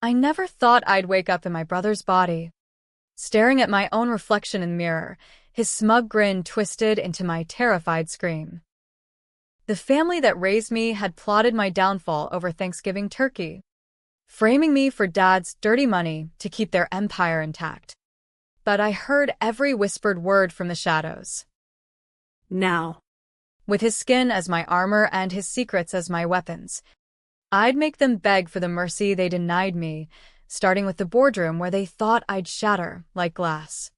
I never thought I'd wake up in my brother's body, staring at my own reflection in the mirror, his smug grin twisted into my terrified scream. The family that raised me had plotted my downfall over Thanksgiving turkey, framing me for Dad's dirty money to keep their empire intact. But I heard every whispered word from the shadows. Now, With his skin as my armor and his secrets as my weapons, I'd make them beg for the mercy they denied me, starting with the boardroom where they thought I'd shatter like glass.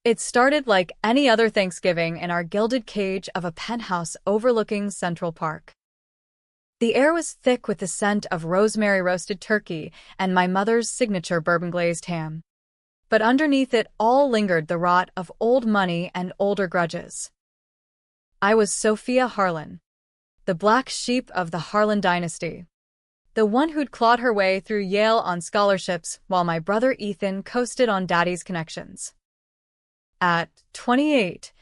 It started like any other Thanksgiving in our gilded cage of a penthouse overlooking Central Park. The air was thick with the scent of rosemary roasted turkey and my mother's signature bourbon-glazed ham. But underneath it all lingered the rot of old money and older grudges. I was Sophia Harlan, the black sheep of the Harlan dynasty, the one who'd clawed her way through Yale on scholarships while my brother Ethan coasted on daddy's connections. At 28,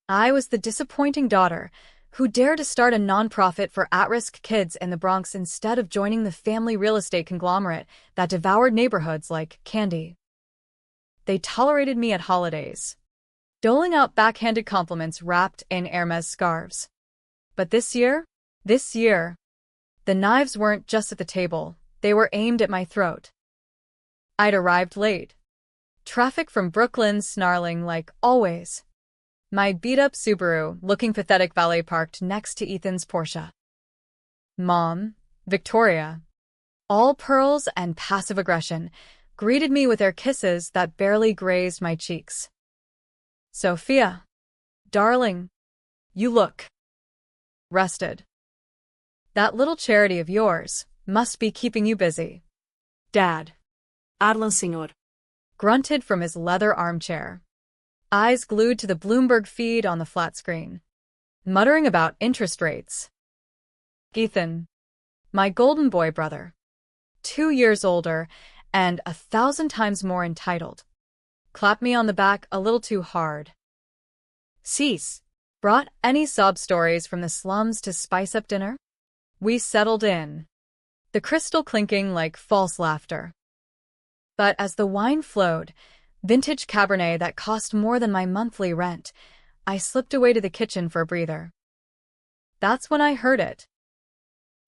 I was the disappointing daughter who dared to start a nonprofit for at-risk kids in the Bronx instead of joining the family real estate conglomerate that devoured neighborhoods like candy. They tolerated me at holidays, doling out backhanded compliments wrapped in Hermes scarves. But this year, the knives weren't just at the table, they were aimed at my throat. I'd arrived late. Traffic from Brooklyn snarling like always. My beat-up Subaru looking pathetic valet parked next to Ethan's Porsche. Mom, Victoria, all pearls and passive aggression, greeted me with their kisses that barely grazed my cheeks. Sophia, darling, you look rested. That little charity of yours must be keeping you busy. Dad Arlan, senor. grunted from his leather armchair, eyes glued to the Bloomberg feed on the flat screen, muttering about interest rates. Ethan, my golden boy brother, 2 years older and 1,000 times more entitled, clapped me on the back a little too hard. Cease. Brought any sob stories from the slums to spice up dinner? We settled in, the crystal clinking like false laughter. But as the wine flowed, vintage Cabernet that cost more than my monthly rent, I slipped away to the kitchen for a breather. That's when I heard it.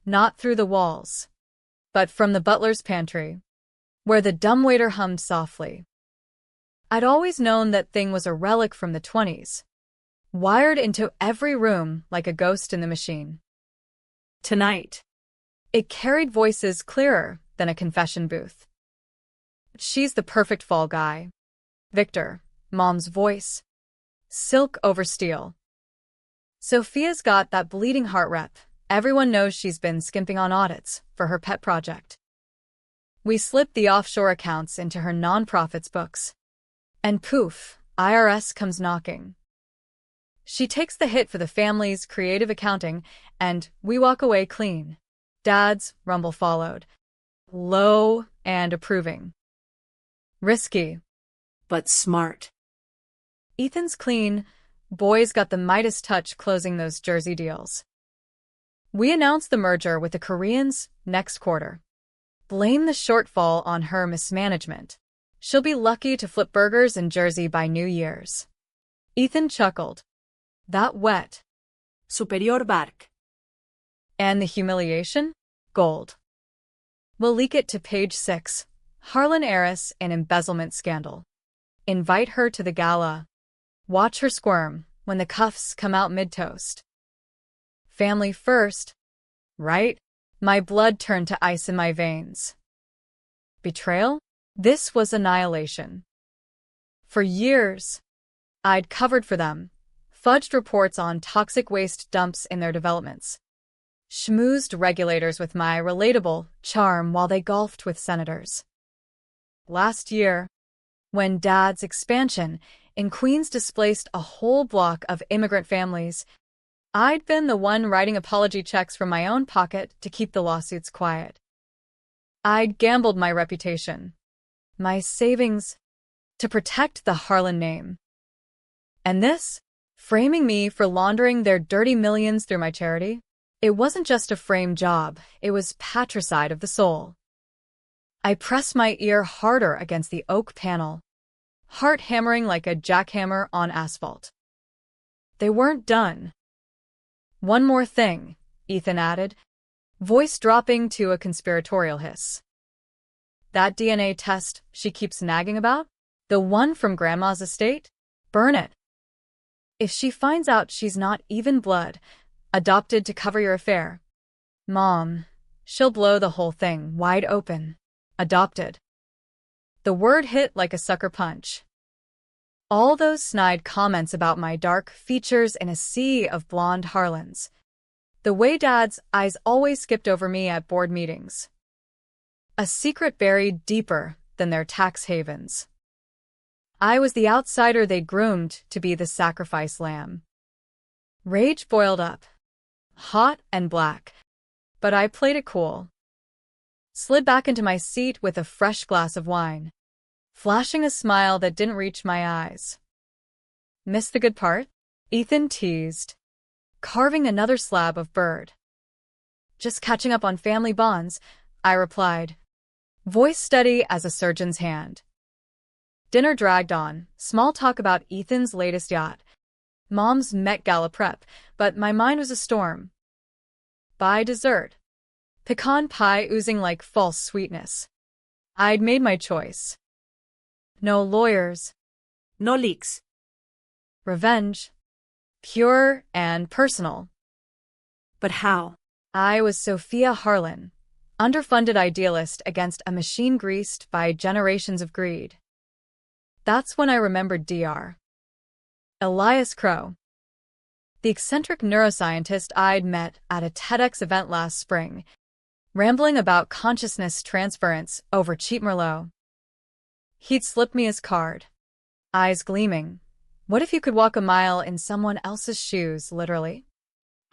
Not through the walls, but from the butler's pantry, where the dumbwaiter hummed softly. I'd always known that thing was a relic from the 20s, wired into every room like a ghost in the machine. Tonight, it carried voices clearer than a confession booth. She's the perfect fall guy. Victor, Mom's voice. Silk over steel. Sophia's got that bleeding heart rep. Everyone knows she's been skimping on audits for her pet project. We slipped the offshore accounts into her nonprofit's books. And poof, IRS comes knocking. She takes the hit for the family's creative accounting, and we walk away clean. Dad's rumble followed, low and approving. Risky, But smart. Ethan's clean. Boy's got the Midas touch closing those jersey deals. We announced the merger with the Koreans next quarter. Blame the shortfall on her mismanagement. She'll be lucky to flip burgers in Jersey by New Year's. Ethan chuckled. That wet. Superior bark. And the humiliation? Gold. We'll leak it to page 6. Harlan heiress in embezzlement scandal. Invite her to the gala. Watch her squirm when the cuffs come out mid-toast. Family first, right? My blood turned to ice in my veins. Betrayal? This was annihilation. For years, I'd covered for them, fudged reports on toxic waste dumps in their developments, schmoozed regulators with my relatable charm while they golfed with senators. Last year, when Dad's expansion in Queens displaced a whole block of immigrant families, I'd been the one writing apology checks from my own pocket to keep the lawsuits quiet. I'd gambled my reputation, my savings, to protect the Harlan name. And this, framing me for laundering their dirty millions through my charity, it wasn't just a frame job, it was patricide of the soul. I pressed my ear harder against the oak panel, heart hammering like a jackhammer on asphalt. They weren't done. One more thing, Ethan added, voice dropping to a conspiratorial hiss. That DNA test she keeps nagging about? The one from Grandma's estate? Burn it. If she finds out she's not even blood, adopted to cover your affair, Mom, she'll blow the whole thing wide open. Adopted. The word hit like a sucker punch. All those snide comments about my dark features in a sea of blonde Harlans. The way Dad's eyes always skipped over me at board meetings. A secret buried deeper than their tax havens. I was the outsider they groomed to be the sacrifice lamb. Rage boiled up, hot and black, but I played it cool. Slid back into my seat with a fresh glass of wine, flashing a smile that didn't reach my eyes. Miss the good part? Ethan teased, carving another slab of bird. Just catching up on family bonds, I replied, voice steady as a surgeon's hand. Dinner dragged on, small talk about Ethan's latest yacht, Mom's Met Gala prep, but my mind was a storm. By dessert, pecan pie oozing like false sweetness. I'd made my choice. No lawyers. No leaks. Revenge. Pure and personal. But how? I was Sophia Harlan, underfunded idealist against a machine greased by generations of greed. That's when I remembered Dr. Elias Crow, the eccentric neuroscientist I'd met at a TEDx event last spring, rambling about consciousness transference over cheap Merlot. He'd slipped me his card, eyes gleaming. What if you could walk a mile in someone else's shoes, literally?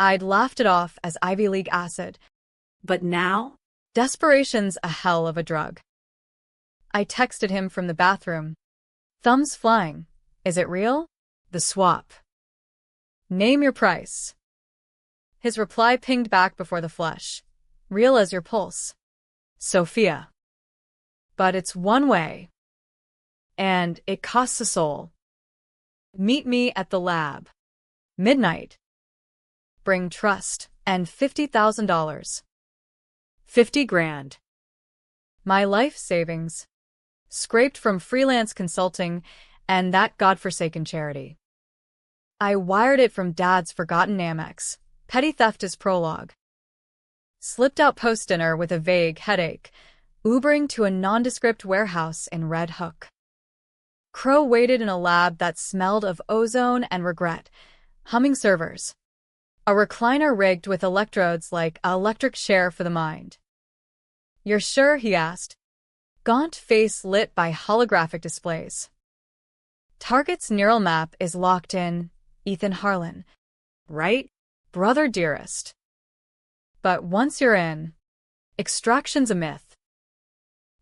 I'd laughed it off as Ivy League acid. But now? Desperation's a hell of a drug. I texted him from the bathroom. Thumbs flying. Is it real? The swap. Name your price. His reply pinged back before the flush. Real as your pulse. Sophia. But it's one way. And it costs a soul. Meet me at the lab. Midnight. Bring trust and $50,000. 50 grand. My life savings. Scraped from freelance consulting and that godforsaken charity. I wired it from Dad's forgotten Amex. Petty theft is prologue. Slipped out post-dinner with a vague headache, Ubering to a nondescript warehouse in Red Hook. Crow waited in a lab that smelled of ozone and regret, humming servers. A recliner rigged with electrodes like an electric chair for the mind. You're sure? He asked. Gaunt face lit by holographic displays. Target's neural map is locked in, Ethan Harlan. Right? Brother dearest. But once you're in, extraction's a myth.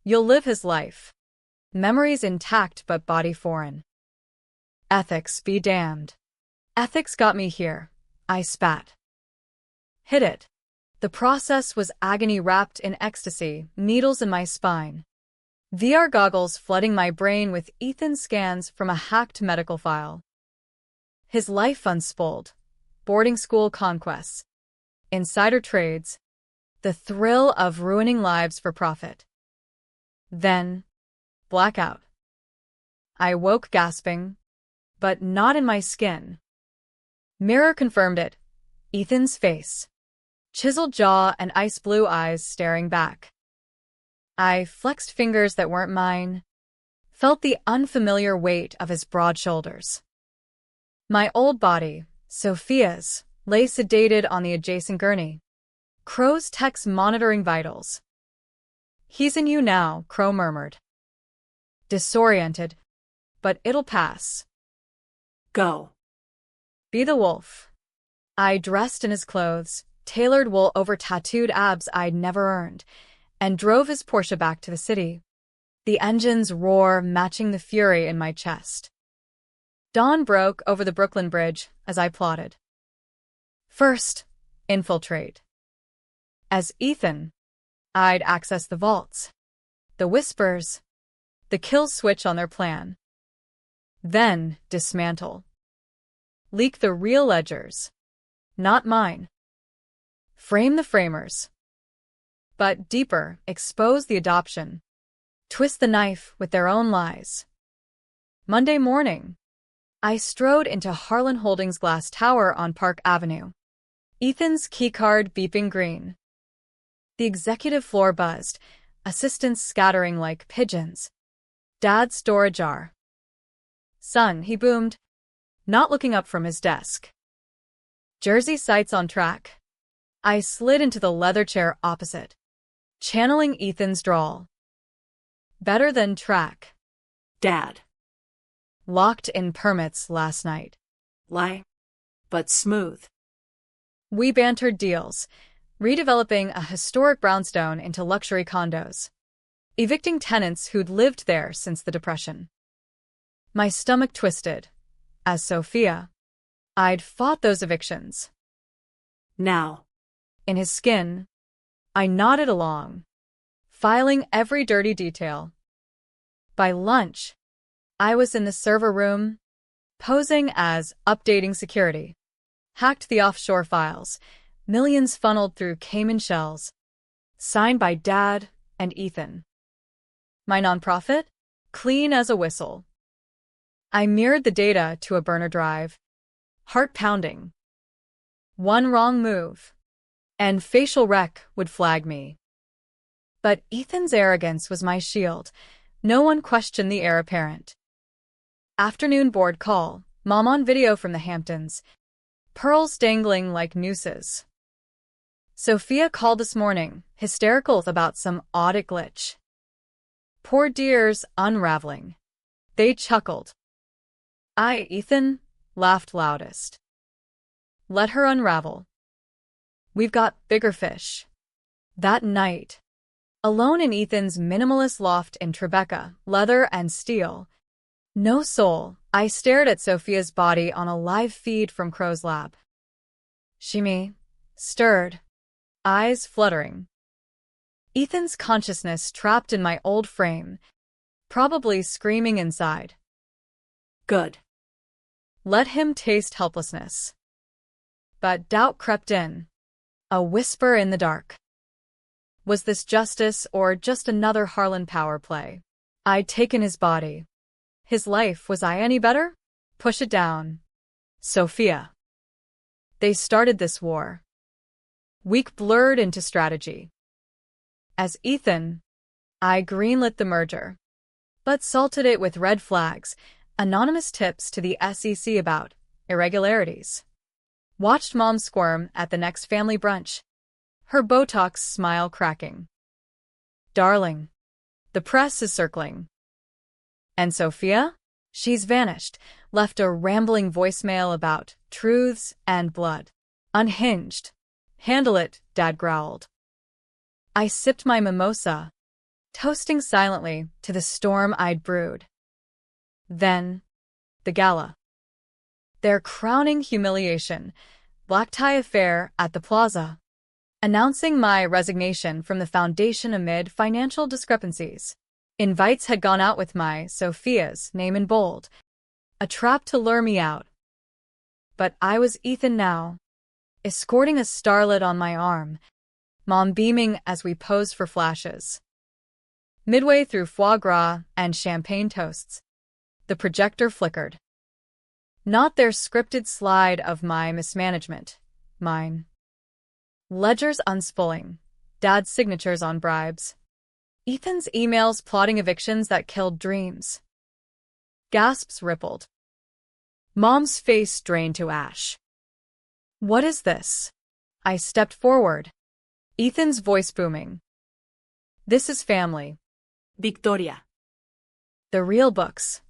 You'll live his life. Memories intact but body foreign. Ethics be damned. Ethics got me here, I spat. Hit it. The process was agony wrapped in ecstasy, needles in my spine. VR goggles flooding my brain with Ethan scans from a hacked medical file. His life unspooled. Boarding school conquests. Insider trades. The thrill of ruining lives for profit. Then, blackout. I woke gasping, but not in my skin. Mirror confirmed it. Ethan's face. Chiseled jaw and ice blue eyes staring back. I flexed fingers that weren't mine, felt the unfamiliar weight of his broad shoulders. My old body, Sophia's, lay sedated on the adjacent gurney. Crow's text monitoring vitals. He's in you now, Crow murmured. Disoriented, but it'll pass. Go. Be the wolf. I dressed in his clothes, tailored wool over tattooed abs I'd never earned, and drove his Porsche back to the city. The engine's roar matching the fury in my chest. Dawn broke over the Brooklyn Bridge as I plotted. First, infiltrate. As Ethan, I'd access the vaults. The whispers. The kill switch on their plan. Then dismantle. Leak the real ledgers. Not mine. Frame the framers. But deeper, expose the adoption. Twist the knife with their own lies. Monday morning, I strode into Harlan Holdings' glass tower on Park Avenue. Ethan's keycard beeping green. The executive floor buzzed, assistants scattering like pigeons. Dad's door ajar. Son, he boomed, not looking up from his desk. Jersey sights on track. I slid into the leather chair opposite, channeling Ethan's drawl. Better than track. Dad. Locked in permits last night. Lie. But smooth. We bantered deals, redeveloping a historic brownstone into luxury condos, evicting tenants who'd lived there since the Depression. My stomach twisted, as Sophia. I'd fought those evictions. Now. In his skin, I nodded along, filing every dirty detail. By lunch, I was in the server room, posing as updating security. Hacked the offshore files, millions funneled through Cayman shells. Signed by Dad and Ethan. My nonprofit? Clean as a whistle. I mirrored the data to a burner drive. Heart pounding. One wrong move, and facial wreck would flag me. But Ethan's arrogance was my shield. No one questioned the heir apparent. Afternoon board call, Mom on video from the Hamptons. Pearls dangling like nooses. Sophia called this morning, hysterical about some audit glitch. Poor dears unraveling. They chuckled. Ethan, laughed loudest. Let her unravel. We've got bigger fish. That night, alone in Ethan's minimalist loft in Tribeca, leather and steel. No soul, I stared at Sophia's body on a live feed from Crow's lab. Shimmy, stirred, eyes fluttering. Ethan's consciousness trapped in my old frame, probably screaming inside. Good. Let him taste helplessness. But doubt crept in, a whisper in the dark. Was this justice or just another Harlan power play? I'd taken his body. His life, was I any better? Push it down. Sophia. They started this war. Week blurred into strategy. As Ethan, I greenlit the merger, but salted it with red flags, anonymous tips to the SEC about irregularities. Watched Mom squirm at the next family brunch, her Botox smile cracking. Darling, the press is circling. And Sophia? She's vanished, left a rambling voicemail about truths and blood. Unhinged. Handle it, Dad growled. I sipped my mimosa, toasting silently to the storm I'd brewed. Then, the gala. Their crowning humiliation, black tie affair at the plaza, announcing my resignation from the foundation amid financial discrepancies. Invites had gone out with my Sophia's name in bold, a trap to lure me out. But I was Ethan now, escorting a starlet on my arm, Mom beaming as we posed for flashes. Midway through foie gras and champagne toasts, the projector flickered. Not their scripted slide of my mismanagement, mine. Ledgers unspooling, Dad's signatures on bribes. Ethan's emails plotting evictions that killed dreams. Gasps rippled. Mom's face drained to ash. What is this? I stepped forward, Ethan's voice booming. This is family. Victoria. The real books.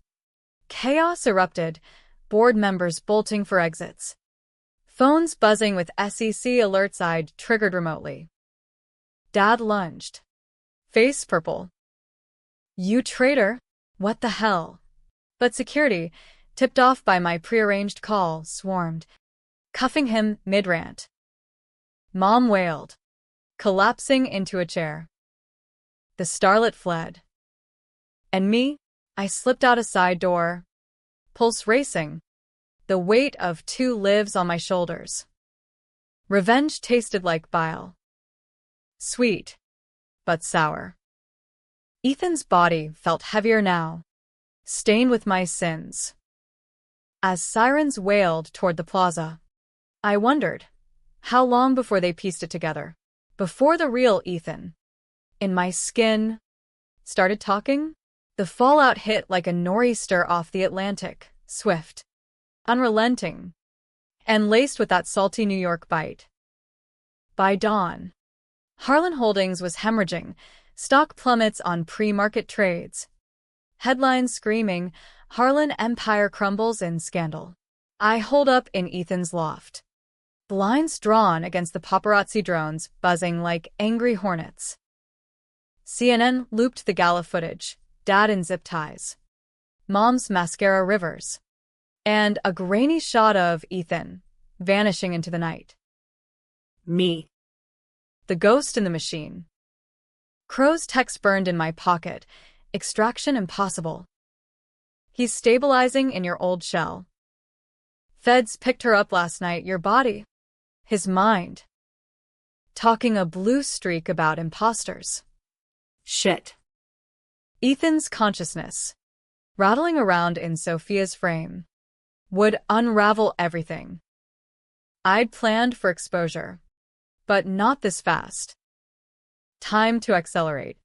Chaos erupted, board members bolting for exits. Phones buzzing with SEC alerts I'd triggered remotely. Dad lunged. Face purple. You traitor? What the hell? But security, tipped off by my prearranged call, swarmed, cuffing him mid-rant. Mom wailed, collapsing into a chair. The starlet fled. And me? I slipped out a side door, pulse racing, the weight of 2 lives on my shoulders. Revenge tasted like bile. Sweet, but sour. Ethan's body felt heavier now, stained with my sins. As sirens wailed toward the plaza, I wondered, how long before they pieced it together? Before the real Ethan, in my skin, started talking? The fallout hit like a nor'easter off the Atlantic, swift, unrelenting, and laced with that salty New York bite. By dawn, Harlan Holdings was hemorrhaging, stock plummets on pre-market trades. Headlines screaming, Harlan Empire crumbles in scandal. I holed up in Ethan's loft. Blinds drawn against the paparazzi drones buzzing like angry hornets. CNN looped the gala footage, Dad in zip ties, Mom's mascara rivers, and a grainy shot of Ethan vanishing into the night. Me. The ghost in the machine. Crow's text burned in my pocket. Extraction impossible. He's stabilizing in your old shell. Feds picked her up last night, your body. His mind. Talking a blue streak about imposters. Shit. Ethan's consciousness, rattling around in Sophia's frame, would unravel everything. I'd planned for exposure, but not this fast. Time to accelerate.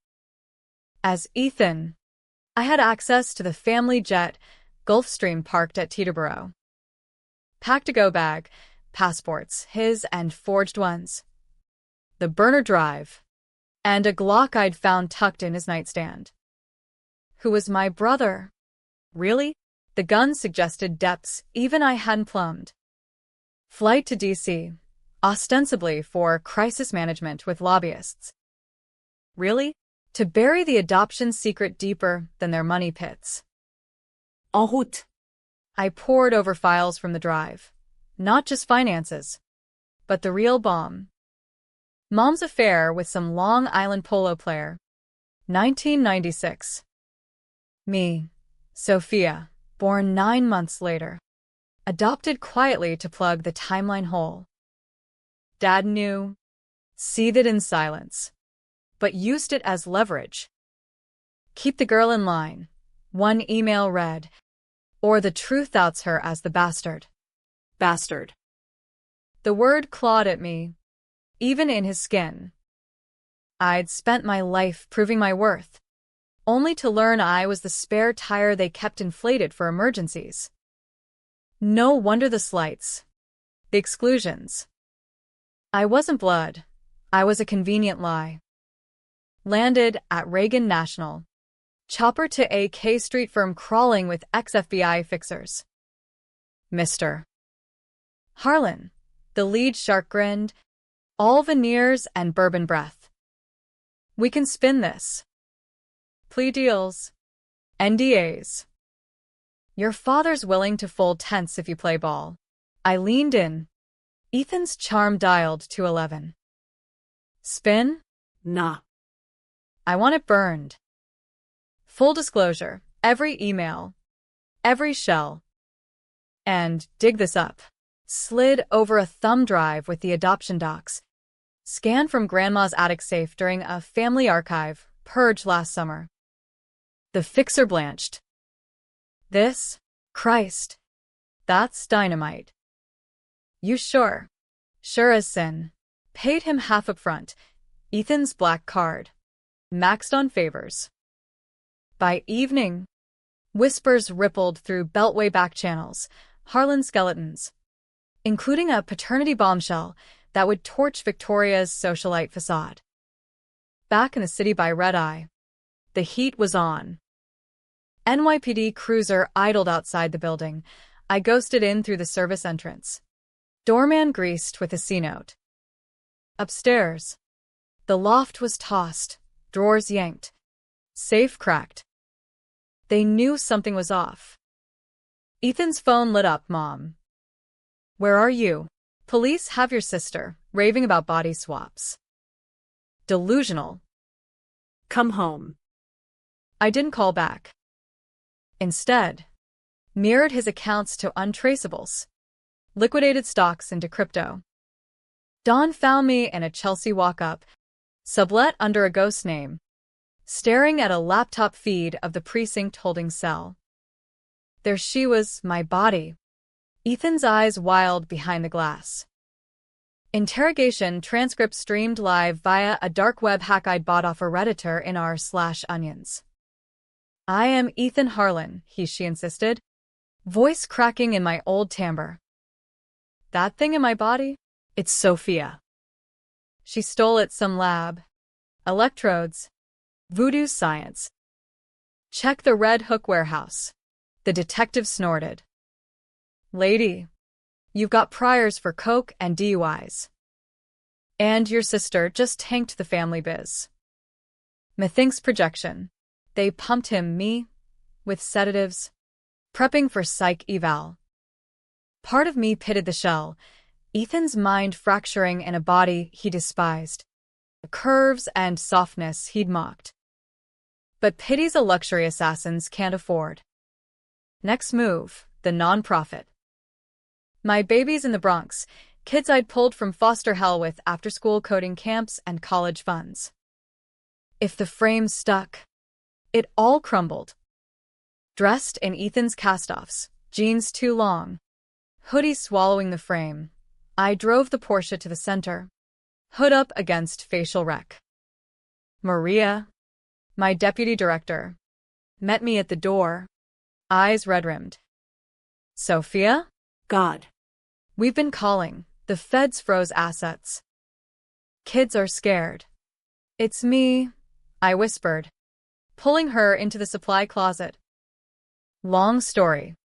As Ethan, I had access to the family jet Gulfstream parked at Teterboro. Pack-to-go bag, passports, his and forged ones, the burner drive, and a Glock I'd found tucked in his nightstand. Who was my brother? Really? The gun suggested depths even I hadn't plumbed. Flight to D.C., ostensibly for crisis management with lobbyists. Really? To bury the adoption secret deeper than their money pits. En route. I pored over files from the drive. Not just finances, but the real bomb. Mom's affair with some Long Island polo player. 1996. Me, Sophia, born 9 months later. Adopted quietly to plug the timeline hole. Dad knew, seethed in silence, but used it as leverage. Keep the girl in line, one email read, or the truth outs her as the bastard. Bastard. The word clawed at me, even in his skin. I'd spent my life proving my worth, only to learn I was the spare tire they kept inflated for emergencies. No wonder the slights, the exclusions. I wasn't blood. I was a convenient lie. Landed at Reagan National. Chopper to a K Street firm crawling with ex-FBI fixers. Mr. Harlan, the lead shark grinned, all veneers and bourbon breath. We can spin this. Plea deals. NDAs. Your father's willing to fold tents if you play ball. I leaned in. Ethan's charm dialed to 11. Spin? Nah. I want it burned. Full disclosure, every email, every shell. And dig this up. Slid over a thumb drive with the adoption docs. Scanned from Grandma's attic safe during a family archive purge last summer. The fixer blanched. This? Christ. That's dynamite. You sure? Sure as sin. Paid him half up front. Ethan's black card. Maxed on favors. By evening, whispers rippled through Beltway back channels, Harlan skeletons, including a paternity bombshell that would torch Victoria's socialite facade. Back in the city by Red Eye, the heat was on. NYPD cruiser idled outside the building. I ghosted in through the service entrance. Doorman greased with a C-note. Upstairs, the loft was tossed, drawers yanked, safe cracked. They knew something was off. Ethan's phone lit up, Mom. Where are you? Police have your sister, raving about body swaps. Delusional. Come home. I didn't call back. Instead, mirrored his accounts to untraceables, liquidated stocks into crypto. Dawn found me in a Chelsea walk-up, sublet under a ghost name, staring at a laptop feed of the precinct holding cell. There she was, my body. Ethan's eyes wild behind the glass. Interrogation transcript streamed live via a dark web hack I'd bought off a Redditor in r/onions. I am Ethan Harlan, she insisted, voice cracking in my old timbre. That thing in my body? It's Sophia. She stole it some lab. Electrodes. Voodoo science. Check the Red Hook warehouse. The detective snorted. Lady, you've got priors for coke and DUIs. And your sister just tanked the family biz. Methinks projection. They pumped me, with sedatives, prepping for psych eval. Part of me pitted the shell, Ethan's mind fracturing in a body he despised, the curves and softness he'd mocked. But pity's a luxury assassins can't afford. Next move, the nonprofit. My babies in the Bronx, kids I'd pulled from foster hell with after-school coding camps and college funds. If the frame stuck, it all crumbled. Dressed in Ethan's cast-offs, jeans too long, hoodie swallowing the frame, I drove the Porsche to the center, hood up against facial wreck. Maria, my deputy director, met me at the door, eyes red-rimmed. Sophia? God. We've been calling. The feds froze assets. Kids are scared. It's me, I whispered, pulling her into the supply closet. Long story.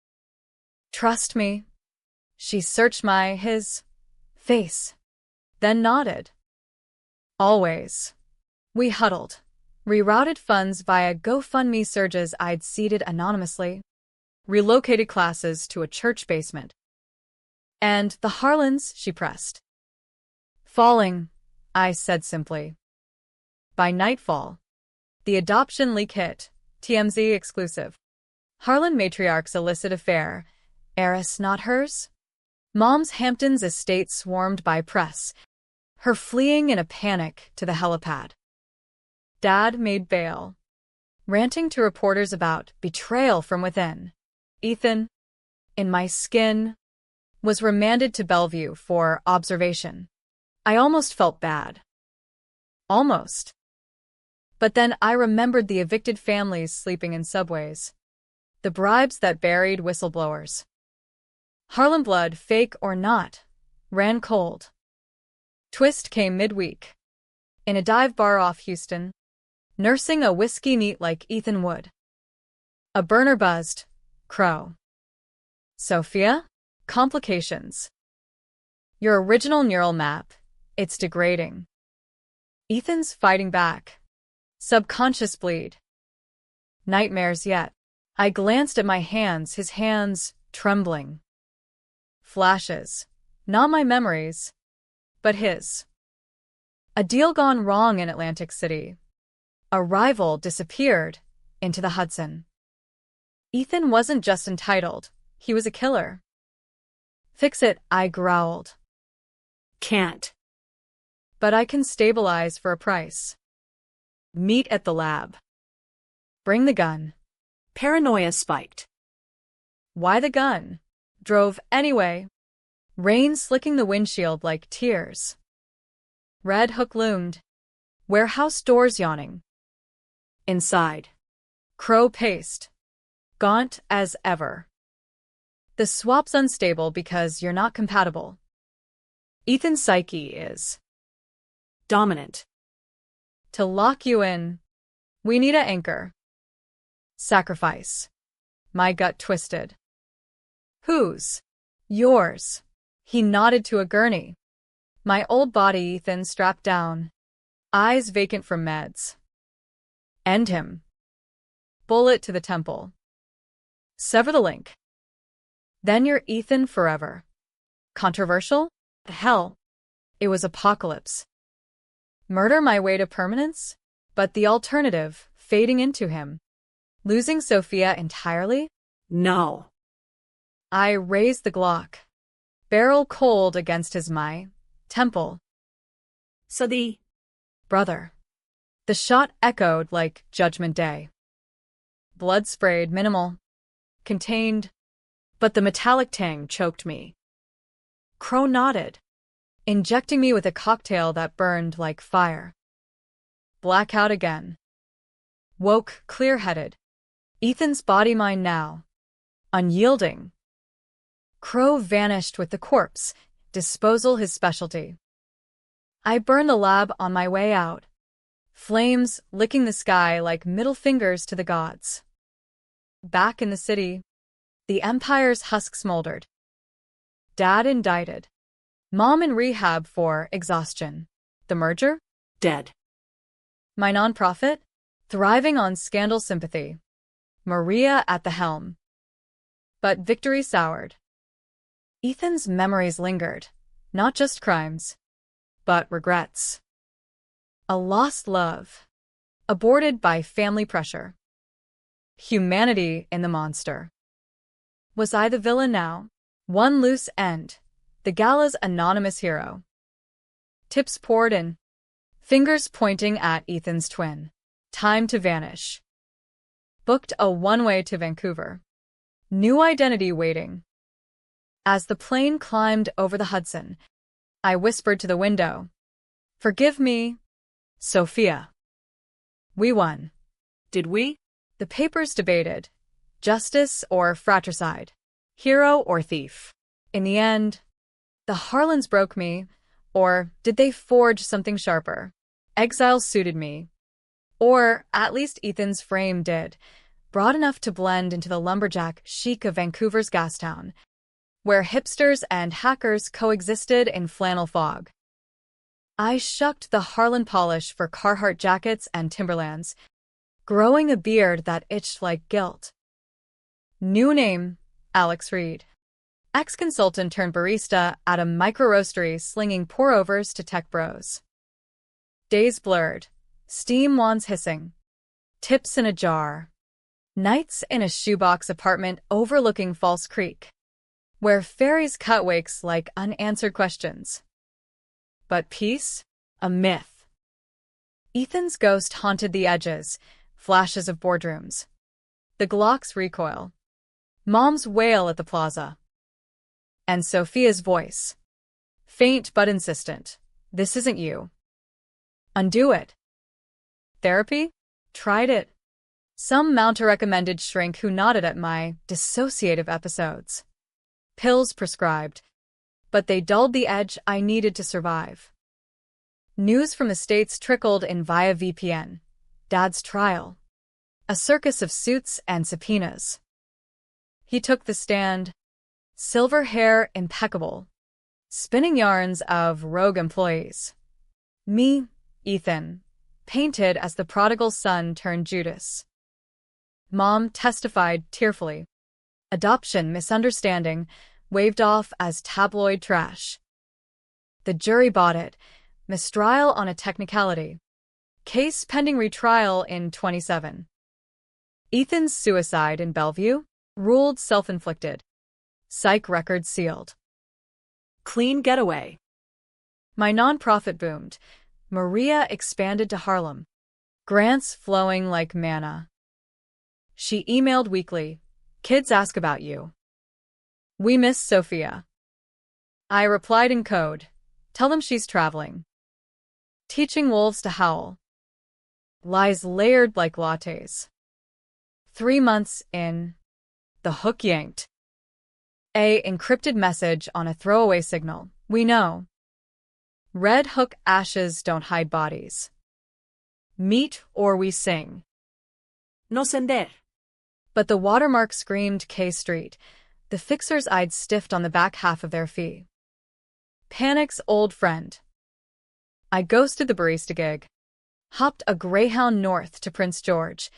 Trust me. She searched his face, then nodded. Always. We huddled, rerouted funds via GoFundMe surges I'd seeded anonymously, relocated classes to a church basement. And the Harlans, she pressed. Falling, I said simply. By nightfall, the adoption leak hit, TMZ exclusive. Harlan matriarch's illicit affair, heiress not hers? Mom's Hamptons estate swarmed by press, her fleeing in a panic to the helipad. Dad made bail, ranting to reporters about betrayal from within. Ethan, in my skin, was remanded to Bellevue for observation. I almost felt bad. Almost. But then I remembered the evicted families sleeping in subways, the bribes that buried whistleblowers. Harlem blood, fake or not, ran cold. Twist came midweek, in a dive bar off Houston, nursing a whiskey neat like Ethan would. A burner buzzed, crow. Sophia? Complications. Your original neural map, it's degrading. Ethan's fighting back. Subconscious bleed. Nightmares yet. I glanced at my hands, his hands trembling. Flashes. Not my memories, but his. A deal gone wrong in Atlantic City. A rival disappeared into the Hudson. Ethan wasn't just entitled, he was a killer. Fix it, I growled. Can't. But I can stabilize for a price. Meet at the lab. Bring the gun. Paranoia spiked. Why the gun? Drove anyway. Rain slicking the windshield like tears. Red Hook loomed. Warehouse doors yawning. Inside. Crow paced. Gaunt as ever. The swap's unstable because you're not compatible. Ethan's psyche is Dominant. to lock you in. We need an anchor. Sacrifice. My gut twisted. Whose? Yours. He nodded to a gurney. My old body, Ethan strapped down. Eyes vacant from meds. End him. Bullet to the temple. Sever the link. Then you're Ethan forever. Controversial? Hell. It was apocalypse. Murder my way to permanence? But the alternative, fading into him. Losing Sophia entirely? No. I raised the Glock. Barrel cold against his temple. So the Brother. The shot echoed like Judgment Day. Blood sprayed, minimal. Contained. But the metallic tang choked me. Crow nodded, injecting me with a cocktail that burned like fire. Blackout again. Woke, clear-headed. Ethan's body mine now. Unyielding. Crow vanished with the corpse, disposal his specialty. I burned the lab on my way out. Flames licking the sky like middle fingers to the gods. Back in the city, the empire's husk smoldered. Dad indicted. Mom in rehab for exhaustion. The merger? dead. My nonprofit? Thriving on scandal sympathy. Maria at the helm. But victory soured. Ethan's memories lingered. Not just crimes, but regrets. A lost love. Aborted by family pressure. Humanity in the monster. Was I the villain now? One loose end. The gala's anonymous hero. Tips poured in. Fingers pointing at Ethan's twin. Time to vanish. Booked a one-way to Vancouver. New identity waiting. As the plane climbed over the Hudson, I whispered to the window. Forgive me, Sophia. We won. Did we? The papers debated. Justice or fratricide. Hero or thief. In the end, the Harlans broke me, or did they forge something sharper? Exile suited me. Or at least Ethan's frame did, broad enough to blend into the lumberjack chic of Vancouver's gastown, where hipsters and hackers coexisted in flannel fog. I shucked the Harlan polish for Carhartt jackets and Timberlands, growing a beard that itched like guilt. New name, Alex Reed. Ex-consultant turned barista at a micro-roastery slinging pour-overs to tech bros. Days blurred. Steam wands hissing. Tips in a jar. Nights in a shoebox apartment overlooking False Creek, where fairies cut wakes like unanswered questions. But peace? A myth. Ethan's ghost haunted the edges, flashes of boardrooms. The Glock's recoil. Mom's wail at the plaza. And Sophia's voice. Faint but insistent. This isn't you. Undo it. Therapy? Tried it. Some Mounter-recommended shrink who nodded at my dissociative episodes. Pills prescribed, but they dulled the edge I needed to survive. News from the States trickled in via VPN. Dad's trial. A circus of suits and subpoenas. He took the stand. Silver hair impeccable. Spinning yarns of rogue employees. Me, Ethan, painted as the prodigal son turned Judas. Mom testified tearfully. Adoption misunderstanding waved off as tabloid trash. The jury bought it. Mistrial on a technicality. Case pending retrial in 27. Ethan's suicide in Bellevue? Ruled self-inflicted. Psych record sealed. Clean getaway. My nonprofit boomed. Maria expanded to Harlem. Grants flowing like manna. She emailed weekly. Kids ask about you. We miss Sophia. I replied in code. Tell them she's traveling. Teaching wolves to howl. Lies layered like lattes. 3 months in. The hook yanked. A encrypted message on a throwaway signal. We know. Red hook ashes don't hide bodies. Meet or we sing. No sender. But the watermark screamed K Street. The fixers eyed stiffed on the back half of their fee. Panic's old friend. I ghosted the barista gig. Hopped a Greyhound north to Prince George.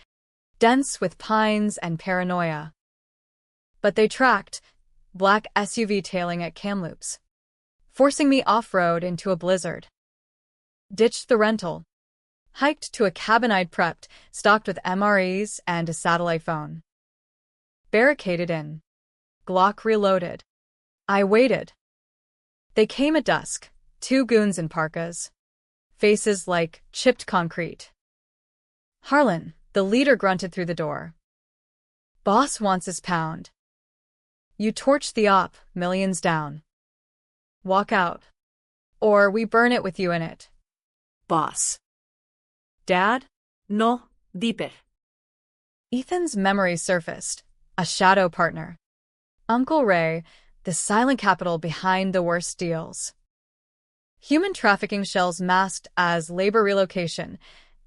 Dense with pines and paranoia. But they tracked. Black SUV tailing at Kamloops. Forcing me off-road into a blizzard. Ditched the rental. Hiked to a cabin I'd prepped, stocked with MREs and a satellite phone. Barricaded in. Glock reloaded. I waited. They came at dusk, 2 goons in parkas. Faces like chipped concrete. Harlan, the leader, grunted through the door. Boss wants his pound. You torch the op, millions down. Walk out. Or we burn it with you in it. Boss. Dad? No, deeper. Ethan's memory surfaced. A shadow partner. Uncle Ray, the silent capital behind the worst deals. Human trafficking shells masked as labor relocation.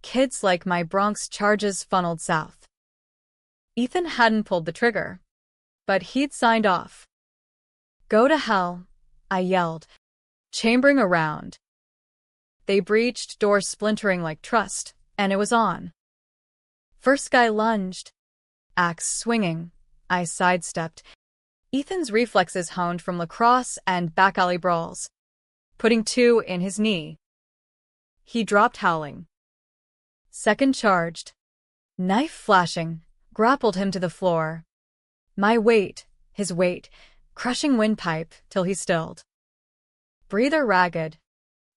Kids like my Bronx charges funneled south. Ethan hadn't pulled the trigger, but he'd signed off. Go to hell, I yelled, chambering around. They breached, doors splintering like trust, and it was on. First guy lunged. Axe swinging. I sidestepped. Ethan's reflexes honed from lacrosse and back alley brawls, putting 2 in his knee. He dropped howling. Second charged. Knife flashing, grappled him to the floor. My weight, his weight, crushing windpipe till he stilled. Breather ragged.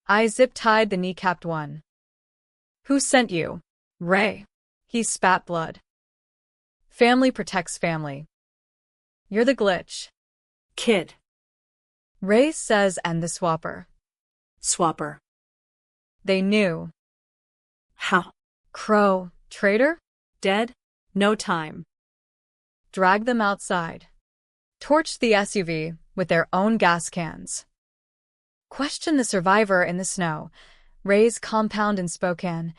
I zip-tied the kneecapped one. Who sent you? Ray. He spat blood. Family protects family. You're the glitch. Kid. Ray says, and the swapper. Swapper. They knew. How? Crow, traitor? Dead? No time. Drag them outside. Torched the SUV with their own gas cans. Question the survivor in the snow. Ray's compound in Spokane.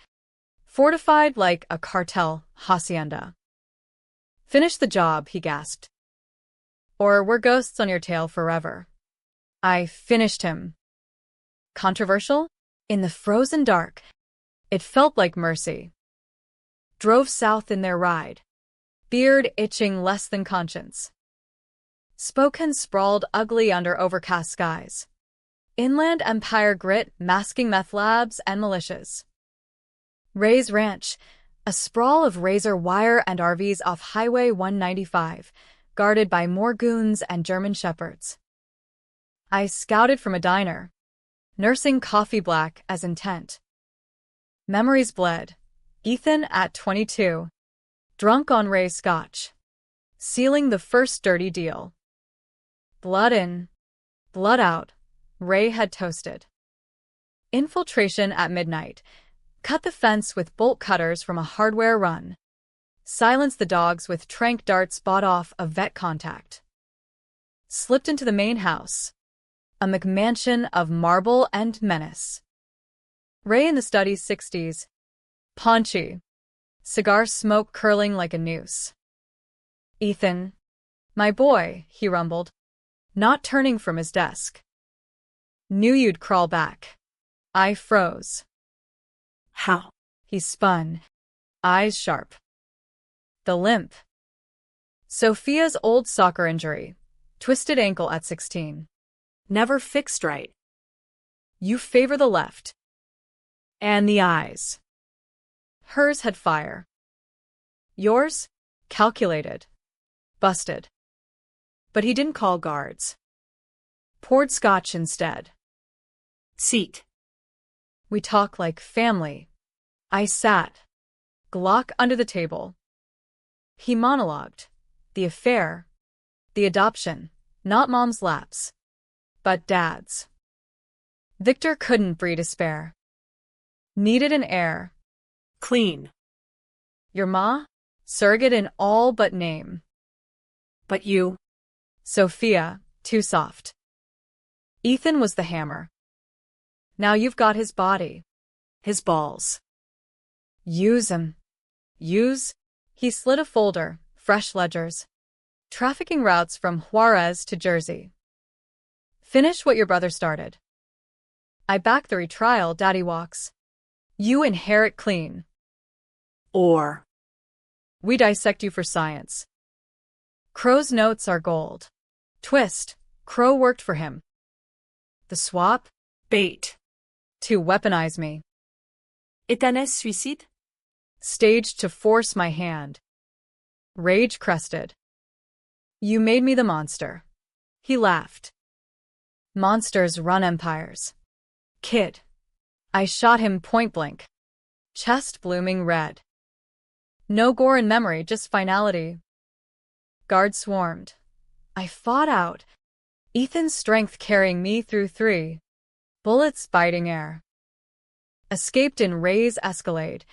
Fortified like a cartel hacienda. Finish the job, he gasped. Or we're ghosts on your tail forever. I finished him. Controversial? In the frozen dark, it felt like mercy. Drove south in their ride. Beard itching less than conscience. Spokane sprawled ugly under overcast skies. Inland Empire grit masking meth labs and militias. Ray's Ranch, a sprawl of razor wire and RVs off Highway 195, guarded by more goons and German shepherds. I scouted from a diner, nursing coffee black as intent. Memories bled. Ethan at 22, drunk on Ray's scotch, sealing the first dirty deal. Blood in, blood out, Ray had toasted. Infiltration at midnight. Cut the fence with bolt cutters from a hardware run. Silence the dogs with tranq darts bought off a vet contact. Slipped into the main house. A McMansion of marble and menace. Ray in the study's 60s. Paunchy. Cigar smoke curling like a noose. Ethan. My boy, he rumbled, not turning from his desk. Knew you'd crawl back. I froze. How? He spun, eyes sharp. The limp. Sophia's old soccer injury. Twisted ankle at 16. Never fixed right. You favor the left. And the eyes. Hers had fire. Yours? Calculated. Busted. But he didn't call guards. Poured scotch instead. Seat. We talk like family. I sat. Glock under the table. He monologued. The affair. The adoption. Not mom's lapse. But dad's. Victor couldn't breed a spare. Needed an heir. Clean. Your ma? Surrogate in all but name. But you? Sophia, too soft. Ethan was the hammer. Now you've got his body. His balls. Use 'em. Use? He slid a folder, fresh ledgers. Trafficking routes from Juarez to Jersey. Finish what your brother started. I back the retrial, Daddy walks. You inherit clean. Or. We dissect you for science. Crow's notes are gold. Twist. Crow worked for him. The swap? Bait. To weaponize me. Est un suicide? Staged to force my hand. Rage crested. You made me the monster. He laughed. Monsters run empires. Kid. I shot him point blank. Chest blooming red. No gore in memory, just finality. Guards swarmed. I fought out. Ethan's strength carrying me through 3. Bullets biting air. Escaped in Ray's Escalade.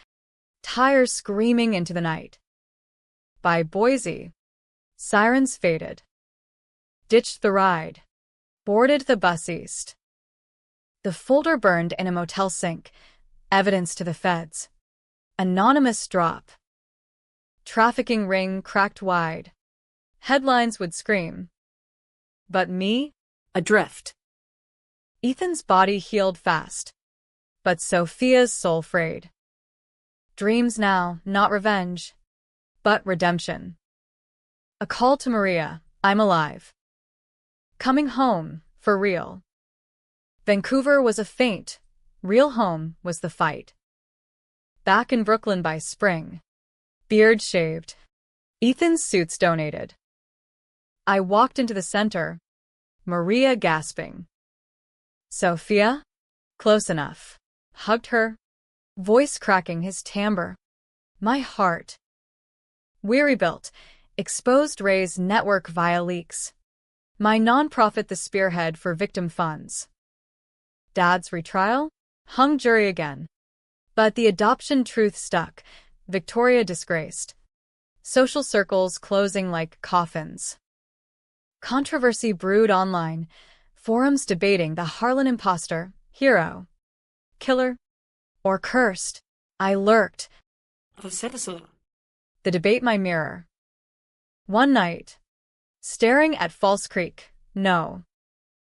Tires screaming into the night. By Boise. Sirens faded. Ditched the ride. Boarded the bus east. The folder burned in a motel sink. Evidence to the feds. Anonymous drop. Trafficking ring cracked wide. Headlines would scream. But me? Adrift. Ethan's body healed fast. But Sophia's soul frayed. Dreams now, not revenge. But redemption. A call to Maria, I'm alive. Coming home, for real. Vancouver was a feint. Real home was the fight. Back in Brooklyn by spring. Beard shaved. Ethan's suits donated. I walked into the center. Maria gasping. Sophia? Close enough. Hugged her. Voice cracking his timbre. My heart. Weary built. Exposed Ray's network via leaks. My nonprofit the spearhead for victim funds. Dad's retrial? Hung jury again. But the adoption truth stuck. Victoria disgraced. Social circles closing like coffins. Controversy brewed online. Forums debating the Harlan imposter, hero, killer, or cursed. I lurked. The debate my mirror. One night. Staring at False Creek. No.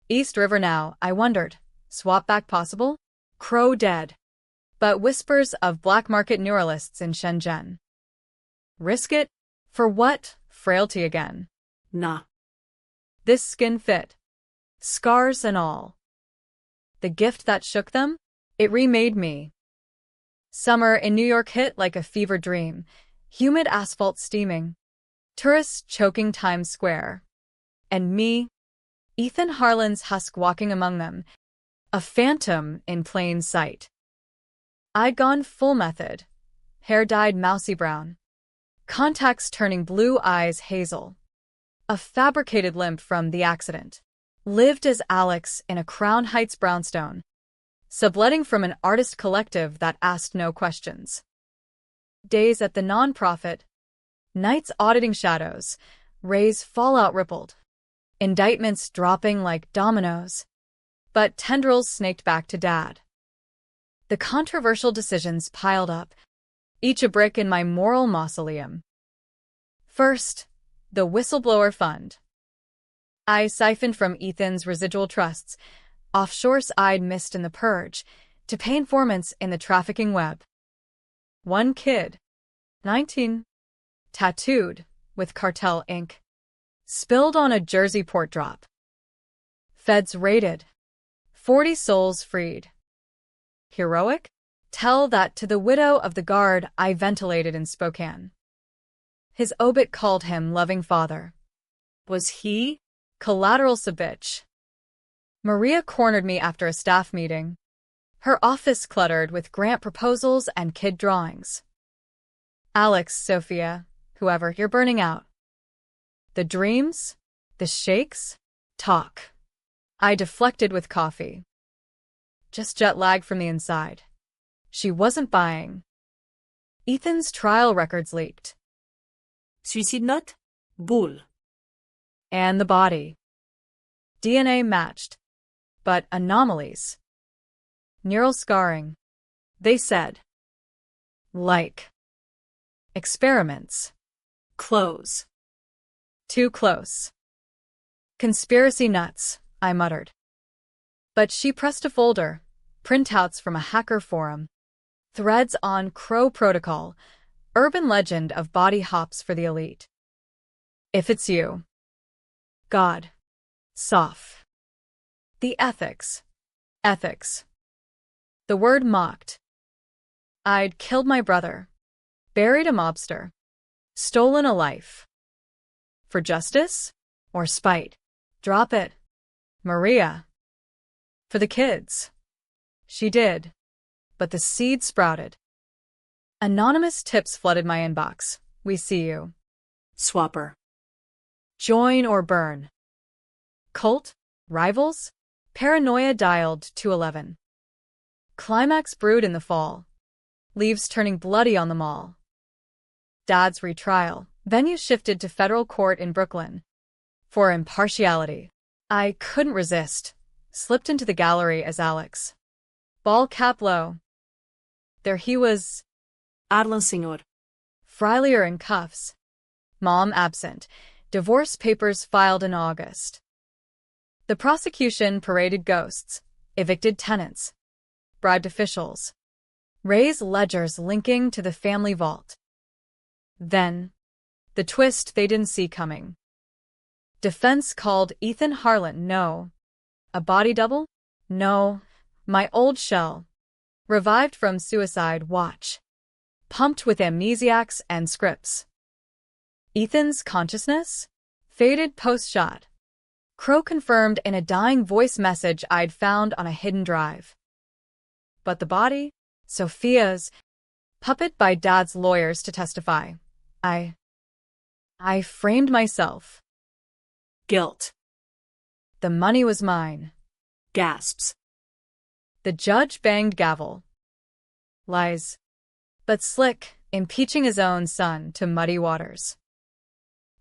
East River now, I wondered. Swap back possible? Crow dead. But whispers of black market neuralists in Shenzhen. Risk it? For what? Frailty again. Nah. This skin fit. Scars and all. The gift that shook them? It remade me. Summer in New York hit like a fever dream. Humid asphalt steaming. Tourists choking Times Square. And me? Ethan Harlan's husk walking among them. A phantom in plain sight. I'd gone full method. Hair dyed mousy brown. Contacts turning blue eyes hazel. A fabricated limp from the accident. Lived as Alex in a Crown Heights brownstone. Subletting from an artist collective that asked no questions. Days at the nonprofit. Nights auditing shadows. Ray's fallout rippled. Indictments dropping like dominoes. But tendrils snaked back to Dad. The controversial decisions piled up, each a brick in my moral mausoleum. First, the whistleblower fund. I siphoned from Ethan's residual trusts, offshores I'd missed in the purge, to pay informants in the trafficking web. One kid, 19, tattooed with cartel ink, spilled on a Jersey port drop. Feds raided. 40 souls freed. Heroic? Tell that to the widow of the guard I ventilated in Spokane. His obit called him loving father. Was he? Collateral bitch. Maria cornered me after a staff meeting. Her office cluttered with grant proposals and kid drawings. Alex, Sophia, whoever, you're burning out. The dreams? The shakes? Talk. I deflected with coffee. Just jet lag from the inside. She wasn't buying. Ethan's trial records leaked. Suicide note? Bull. And the body. DNA matched. But anomalies. Neural scarring. They said. Like. Experiments. Close. Too close. Conspiracy nuts, I muttered. But she pressed a folder, printouts from a hacker forum, threads on Crow Protocol, urban legend of body hops for the elite. If it's you. God. Soph. The ethics. Ethics. The word mocked. I'd killed my brother, buried a mobster, stolen a life. For justice? Or spite? Drop it. Maria. For the kids. She did. But the seed sprouted. Anonymous tips flooded my inbox. We see you. Swapper. Join or burn. Cult? Rivals? Paranoia dialed 211. Climax brewed in the fall. Leaves turning bloody on the mall. Dad's retrial. Venue shifted to federal court in Brooklyn. For impartiality. I couldn't resist. Slipped into the gallery as Alex. Ball cap low. There he was. Arlen, senor. Freilier in cuffs. Mom absent. Divorce papers filed in August. The prosecution paraded ghosts, evicted tenants, bribed officials, raised ledgers linking to the family vault. Then, the twist they didn't see coming. Defense called Ethan Harlan, no. A body double? No. My old shell. Revived from suicide watch. Pumped with amnesiacs and scripts. Ethan's consciousness? Faded post-shot. Crow confirmed in a dying voice message I'd found on a hidden drive. But the body? Sophia's. Puppet by Dad's lawyers to testify. I framed myself. Guilt. The money was mine. Gasps. The judge banged gavel. Lies. But slick, impeaching his own son to muddy waters.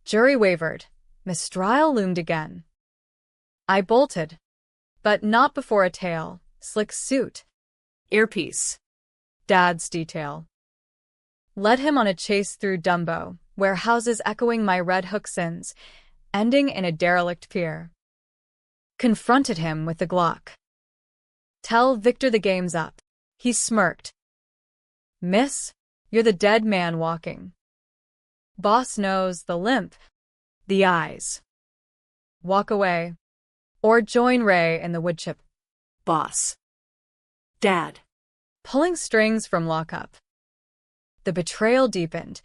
Jury wavered. Mistrial loomed again. I bolted. But not before a tail. Slick suit. Earpiece. Dad's detail. Led him on a chase through Dumbo, warehouses echoing my Red Hook sins, ending in a derelict pier. Confronted him with the Glock. Tell Victor the game's up. He smirked. Miss, you're the dead man walking. Boss knows the limp, the eyes. Walk away. Or join Ray in the woodchip. Boss. Dad. Pulling strings from lockup. The betrayal deepened.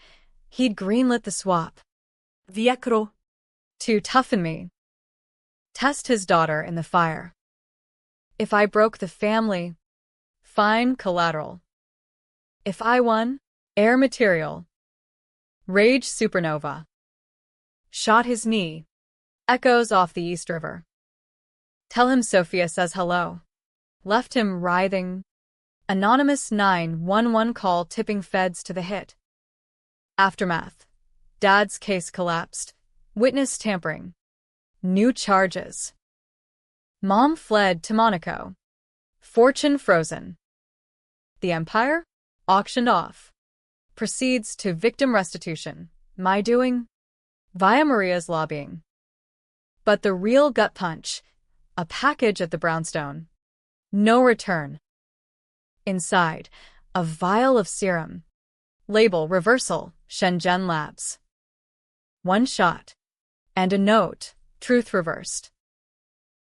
He'd greenlit the swap. Viacro. To toughen me. Test his daughter in the fire. If I broke the family, fine collateral. If I won, air material. Rage supernova. Shot his knee. Echoes off the East River. Tell him Sophia says hello. Left him writhing. Anonymous 911 call tipping feds to the hit. Aftermath. Dad's case collapsed. Witness tampering. New charges. Mom fled to Monaco. Fortune frozen. The empire? Auctioned off. Proceeds to victim restitution. My doing? Via Maria's lobbying. But the real gut punch. A package at the brownstone. No return. Inside, a vial of serum. Label reversal, Shenzhen Labs. One shot. And a note, truth reversed.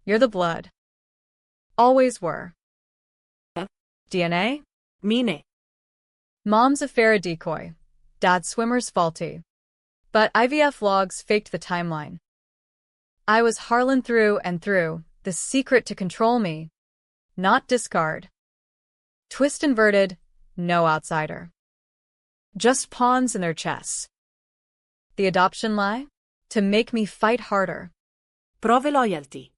You're the blood. Always were. DNA? Mine. Mom's affair a decoy. Dad's swimmer's faulty. But IVF logs faked the timeline. I was Harlan through and through, the secret to control me. Not discard. Twist inverted, no outsider. Just pawns in their chess. The adoption lie? To make me fight harder. Prove loyalty.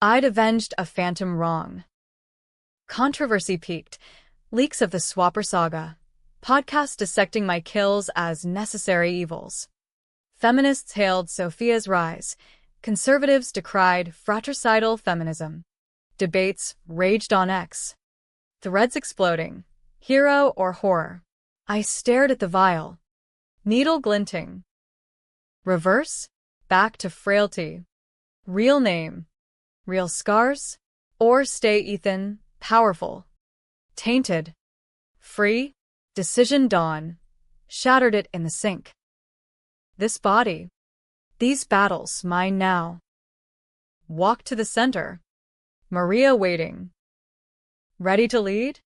I'd avenged a phantom wrong. Controversy peaked. Leaks of the Swapper saga. Podcast dissecting my kills as necessary evils. Feminists hailed Sophia's rise. Conservatives decried fratricidal feminism. Debates raged on X. Threads exploding. Hero or horror? I stared at the vial. Needle glinting. Reverse? Back to frailty. Real name. Real scars? Or stay Ethan, powerful. Tainted. Free? Decision dawn. Shattered it in the sink. This body. These battles, mine now. Walk to the center. Maria waiting. Ready to lead?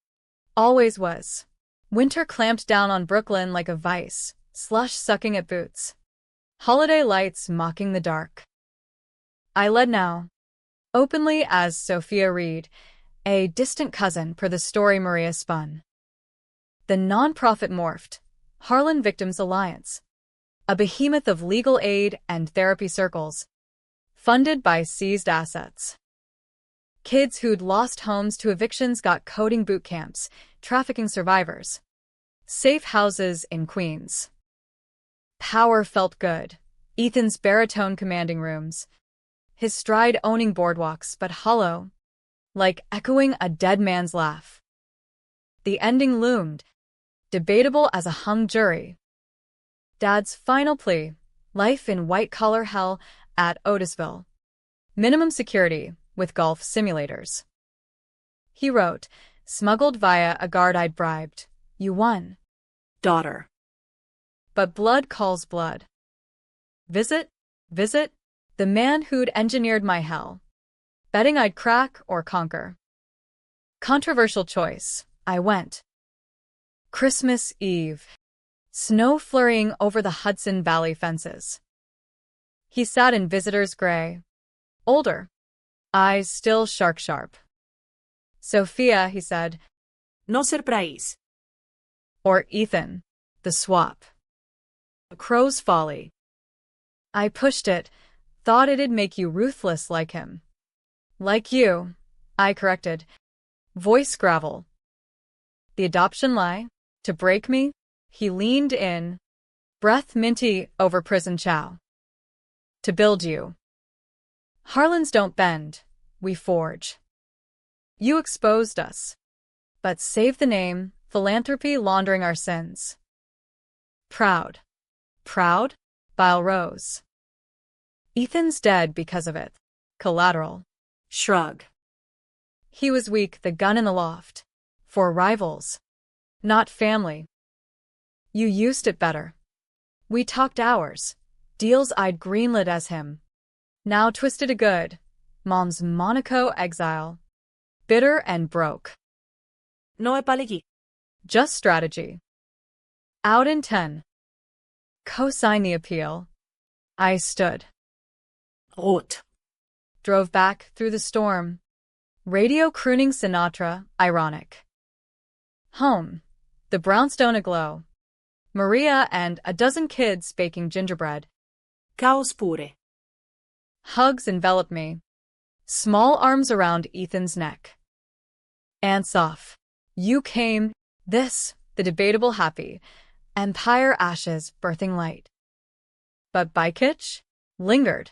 Always was. Winter clamped down on Brooklyn like a vice, slush sucking at boots. Holiday lights mocking the dark. I led now, openly as Sophia Reed, a distant cousin per the story Maria spun. The non-profit morphed, Harlan Victims Alliance, a behemoth of legal aid and therapy circles, funded by seized assets. Kids who'd lost homes to evictions got coding boot camps, trafficking survivors. Safe houses in Queens. Power felt good. Ethan's baritone commanding rooms. His stride owning boardwalks, but hollow, like echoing a dead man's laugh. The ending loomed, debatable as a hung jury. Dad's final plea, life in white-collar hell at Otisville. Minimum security, with golf simulators. He wrote, smuggled via a guard I'd bribed. You won. Daughter. But blood calls blood. Visit, the man who'd engineered my hell. Betting I'd crack or conquer. Controversial choice, I went. Christmas Eve. Snow flurrying over the Hudson Valley fences. He sat in visitor's gray. Older. Eyes still shark-sharp. Sophia, he said. No surprise. Or Ethan, the swap. A crow's folly. I pushed it, thought it'd make you ruthless like him. Like you, I corrected. Voice gravel. The adoption lie? To break me? He leaned in, breath minty over prison chow. To build you. Harlans don't bend, we forge. You exposed us. But save the name, philanthropy laundering our sins. Proud. Proud? Bile rose. Ethan's dead because of it. Collateral. Shrug. He was weak, the gun in the loft. For rivals. Not family. You used it better. We talked hours. Deals I'd greenlit as him. Now twisted to good. Mom's Monaco exile. Bitter and broke. No epalegi. Just strategy. Out in 10. Co-sign the appeal. I stood. Rot. Drove back through the storm. Radio crooning Sinatra, ironic. Home. The brownstone aglow. Maria and a dozen kids baking gingerbread. Caos pure. Hugs enveloped me. Small arms around Ethan's neck. Ants off. You came. This, the debatable happy. Empire ashes birthing light. But Bykitch lingered.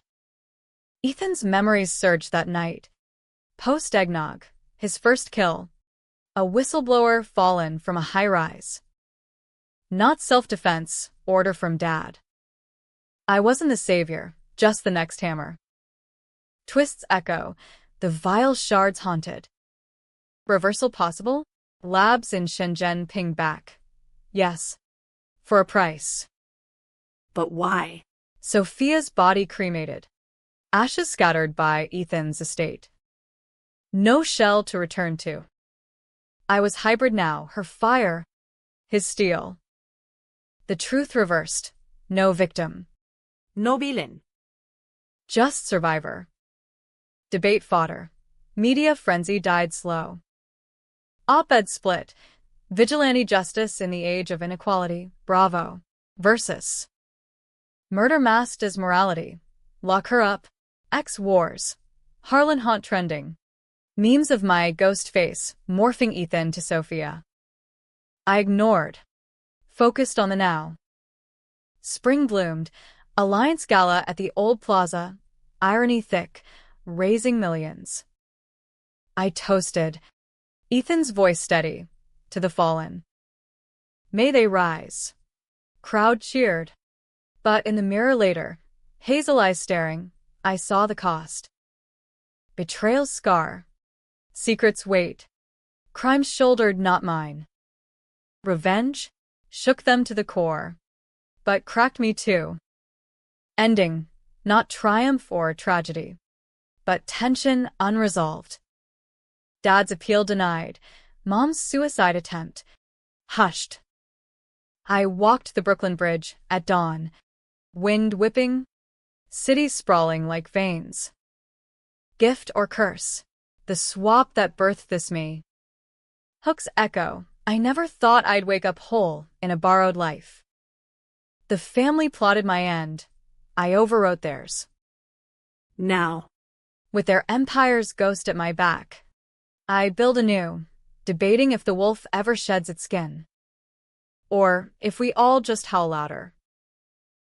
Ethan's memories surged that night. Post-eggnog, his first kill. A whistleblower fallen from a high-rise. Not self-defense, order from Dad. I wasn't the savior, just the next hammer. Twists echo, the vile shards haunted. Reversal possible? Labs in Shenzhen ping back. Yes. For a price. But why? Sophia's body cremated. Ashes scattered by Ethan's estate. No shell to return to. I was hybrid now, her fire, his steel. The truth reversed. No victim. No villain. Just survivor. Debate fodder. Media frenzy died slow. Op-ed split. Vigilante justice in the age of inequality. Bravo. Versus. Murder masked as morality. Lock her up. X-Wars. Harlan haunt trending. Memes of my ghost face, morphing Ethan to Sophia. I ignored. Focused on the now. Spring bloomed. Alliance Gala at the Old Plaza. Irony thick. Raising millions. I toasted. Ethan's voice steady. To the fallen. May they rise. Crowd cheered. But in the mirror later, hazel eyes staring, I saw the cost. Betrayal's scar. Secrets weight. Crimes shouldered, not mine. Revenge? Shook them to the core. But cracked me too. Ending. Not triumph or tragedy. But tension unresolved. Dad's appeal denied. Mom's suicide attempt. hushed. I walked the Brooklyn Bridge at dawn, wind whipping, cities sprawling like veins. Gift or curse? The swap that birthed this me. Hook's echo. I never thought I'd wake up whole in a borrowed life. The family plotted my end. I overwrote theirs. Now. With their empire's ghost at my back, I build anew, debating if the wolf ever sheds its skin. Or if we all just howl louder.